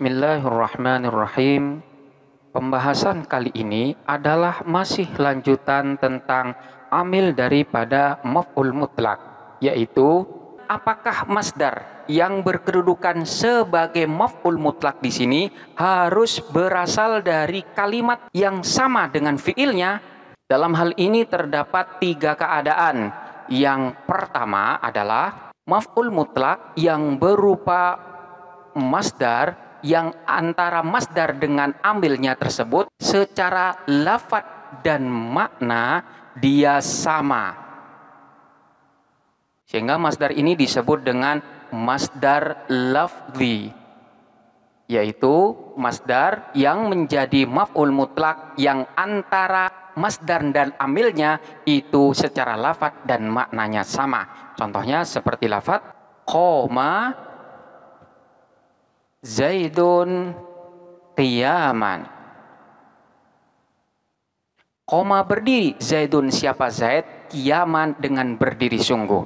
Bismillahirrahmanirrahim. Pembahasan kali ini adalah masih lanjutan tentang amil daripada maf'ul mutlak, yaitu apakah masdar yang berkedudukan sebagai maf'ul mutlak di sini harus berasal dari kalimat yang sama dengan fiilnya. Dalam hal ini terdapat 3 keadaan. Yang pertama adalah maf'ul mutlak yang berupa masdar yang antara masdar dengan amilnya tersebut secara lafaz dan makna dia sama, sehingga masdar ini disebut dengan masdar lafzi, yaitu masdar yang menjadi maf'ul mutlak yang antara masdar dan amilnya itu secara lafaz dan maknanya sama. Contohnya seperti lafaz qoma Zaidun qiyaman. Koma berdiri, Zaidun siapa Zaid, qiyaman dengan berdiri sungguh.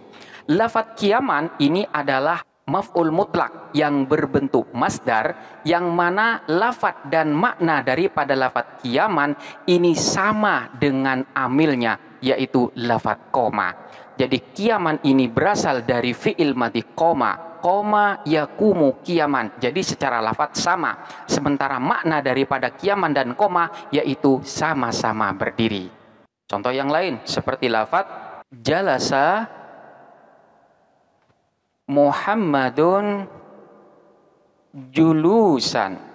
Lafaz qiyaman ini adalah maf'ul mutlak yang berbentuk masdar, yang mana lafaz dan makna daripada lafaz qiyaman ini sama dengan amilnya, yaitu lafaz koma. Jadi qiyaman ini berasal dari fi'il madhi koma yakumu qiyaman. Jadi secara lafaz sama. Sementara makna daripada qiyaman dan koma yaitu sama-sama berdiri. Contoh yang lain seperti lafaz jalasa Muhammadun julusan.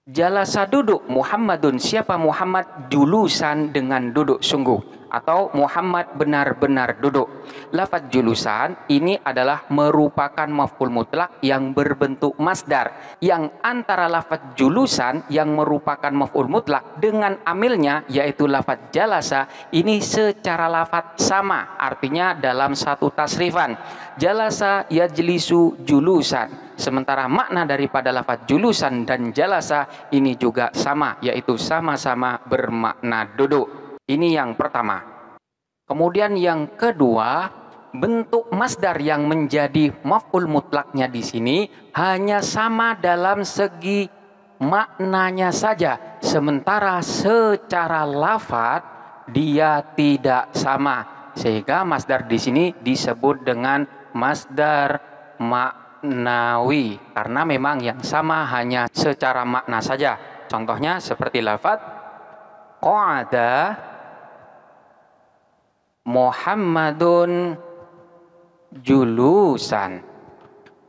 Jalasa duduk, Muhammadun siapa Muhammad, julusan dengan duduk sungguh, atau Muhammad benar-benar duduk. Lafaz julusan ini adalah merupakan maf'ul mutlak yang berbentuk masdar, yang antara lafaz julusan yang merupakan maf'ul mutlak dengan amilnya yaitu lafaz jalasa ini secara lafaz sama, artinya dalam satu tasrifan. Jalasa yajlisu julusan. Sementara makna daripada lafaz julusan dan jalasa ini juga sama, yaitu sama-sama bermakna duduk. Ini yang pertama. Kemudian yang kedua, bentuk masdar yang menjadi maf'ul mutlaknya di sini hanya sama dalam segi maknanya saja, sementara secara lafaz dia tidak sama, sehingga masdar di sini disebut dengan masdar maknawi, karena memang yang sama hanya secara makna saja. Contohnya seperti lafaz qa'ada Muhammadun julusan.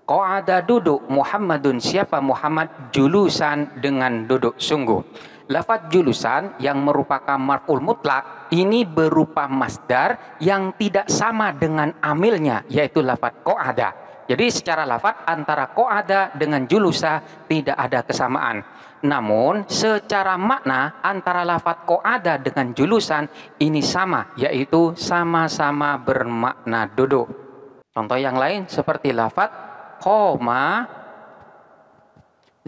Qa'ada duduk, Muhammadun siapa Muhammad, julusan dengan duduk sungguh. Lafaz julusan yang merupakan maf'ul mutlak ini berupa masdar yang tidak sama dengan amilnya, yaitu lafaz qa'ada. Jadi secara lafaz antara qa'ada dengan julusa tidak ada kesamaan. Namun secara makna antara lafaz qa'ada dengan julusan ini sama, yaitu sama-sama bermakna duduk. Contoh yang lain seperti lafaz qoma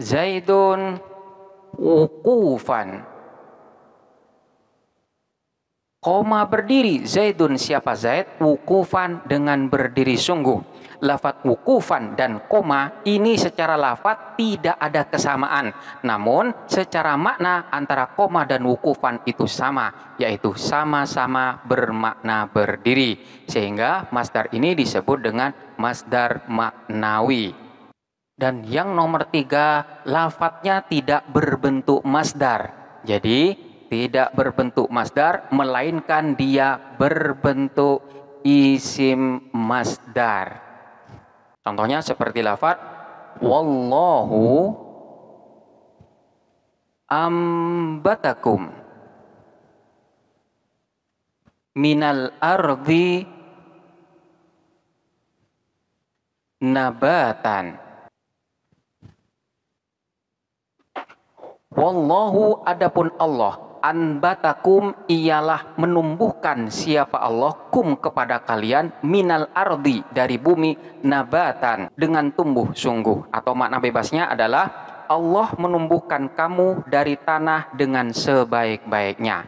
Zaidun wukufan. Qoma berdiri, Zaidun siapa Zaid, wukufan dengan berdiri sungguh. Lafaz wukufan dan koma ini secara lafaz tidak ada kesamaan, namun secara makna antara koma dan wukufan itu sama, yaitu sama-sama bermakna berdiri, sehingga masdar ini disebut dengan masdar maknawi. Dan yang nomor 3, lafadznya tidak berbentuk masdar. Jadi tidak berbentuk masdar, melainkan dia berbentuk isim masdar. Contohnya seperti lafaz wallahu ambatakum minal ardi nabatan. Wallahu adapun Allah, anbatakum ialah menumbuhkan siapa Allah kum kepada kalian minal ardi dari bumi nabatan dengan tumbuh sungguh, atau makna bebasnya adalah Allah menumbuhkan kamu dari tanah dengan sebaik-baiknya.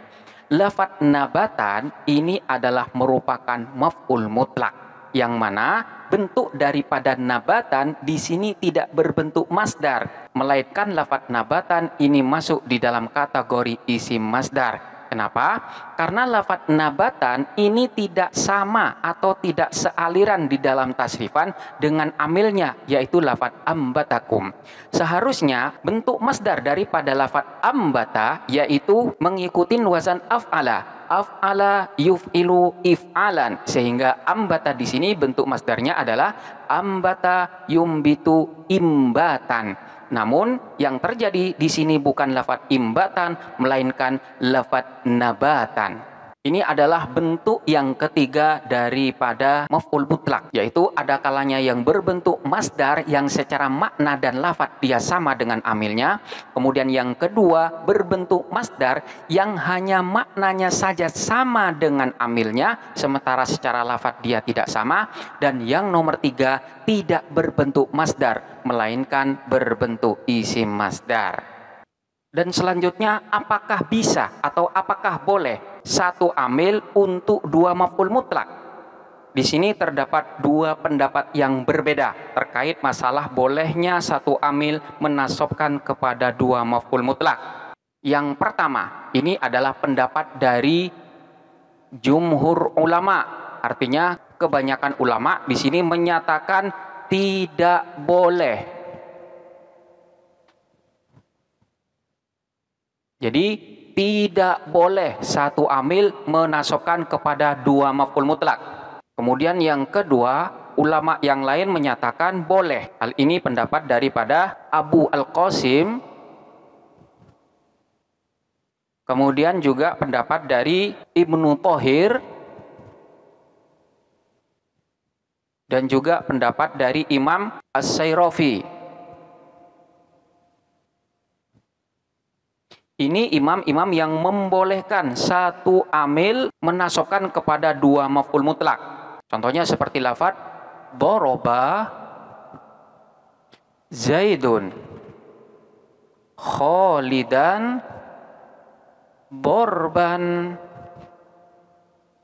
Lafaz nabatan ini adalah merupakan maf'ul mutlak, yang mana bentuk daripada nabatan di sini tidak berbentuk masdar, melainkan lafadz nabatan ini masuk di dalam kategori isim masdar. Kenapa? Karena lafadz nabatan ini tidak sama atau tidak sealiran di dalam tasrifan dengan amilnya, yaitu lafadz ambatakum. Seharusnya bentuk masdar daripada lafadz ambata yaitu mengikuti wazan af'ala. Af'ala yuf'ilu if'alan, sehingga ambata di sini bentuk masdarnya adalah ambata yumbitu imbatan. Namun yang terjadi di sini bukan lafadz imbatan, melainkan lafadz nabatan. Ini adalah bentuk yang ketiga daripada maf'ul mutlak, yaitu ada kalanya yang berbentuk masdar yang secara makna dan lafadz dia sama dengan amilnya. Kemudian yang kedua berbentuk masdar yang hanya maknanya saja sama dengan amilnya, sementara secara lafadz dia tidak sama. Dan yang nomor tiga tidak berbentuk masdar, melainkan berbentuk isim masdar. Dan selanjutnya, apakah bisa atau apakah boleh satu amil untuk dua maf'ul mutlak? Di sini terdapat dua pendapat yang berbeda terkait masalah bolehnya satu amil menasobkan kepada dua maf'ul mutlak. Yang pertama, ini adalah pendapat dari jumhur ulama. Artinya kebanyakan ulama di sini menyatakan tidak boleh. Jadi tidak boleh satu amil menasobkan kepada dua maf'ul mutlak. Kemudian yang kedua, ulama yang lain menyatakan boleh. Hal ini pendapat daripada Abu Al-Qasim. Kemudian juga pendapat dari Ibnu Thohir. Dan juga pendapat dari Imam As-Sayrafi. Ini imam-imam yang membolehkan satu amil menasobkan kepada dua maf'ul mutlak. Contohnya seperti lafadz doroba Zaidun Khalidan Borban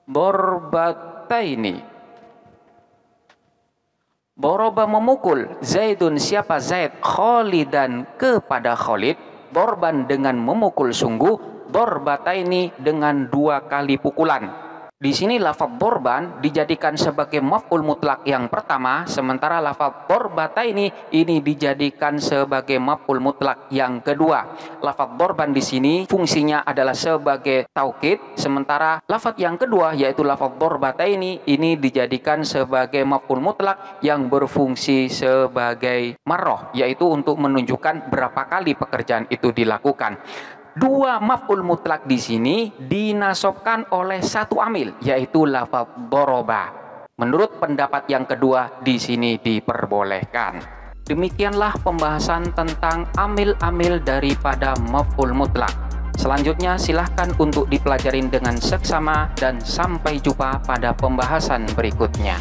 Borbataini. Doroba memukul, Zaidun siapa Zaid, Khalidan kepada Khalid, Dorban dengan memukul sungguh, Dorbataini dengan dua kali pukulan. Di sini lafaz dorban dijadikan sebagai maf'ul mutlak yang pertama, sementara lafaz dorbataini ini dijadikan sebagai maf'ul mutlak yang kedua. Lafaz dorban di sini fungsinya adalah sebagai taukid, sementara lafaz yang kedua yaitu lafaz dorbataini ini dijadikan sebagai maf'ul mutlak yang berfungsi sebagai marroh, yaitu untuk menunjukkan berapa kali pekerjaan itu dilakukan. Dua maf'ul mutlak di sini dinasobkan oleh satu amil, yaitu lafaz doroba. Menurut pendapat yang kedua, di sini diperbolehkan. Demikianlah pembahasan tentang amil-amil daripada maf'ul mutlak. Selanjutnya silahkan untuk dipelajarin dengan seksama dan sampai jumpa pada pembahasan berikutnya.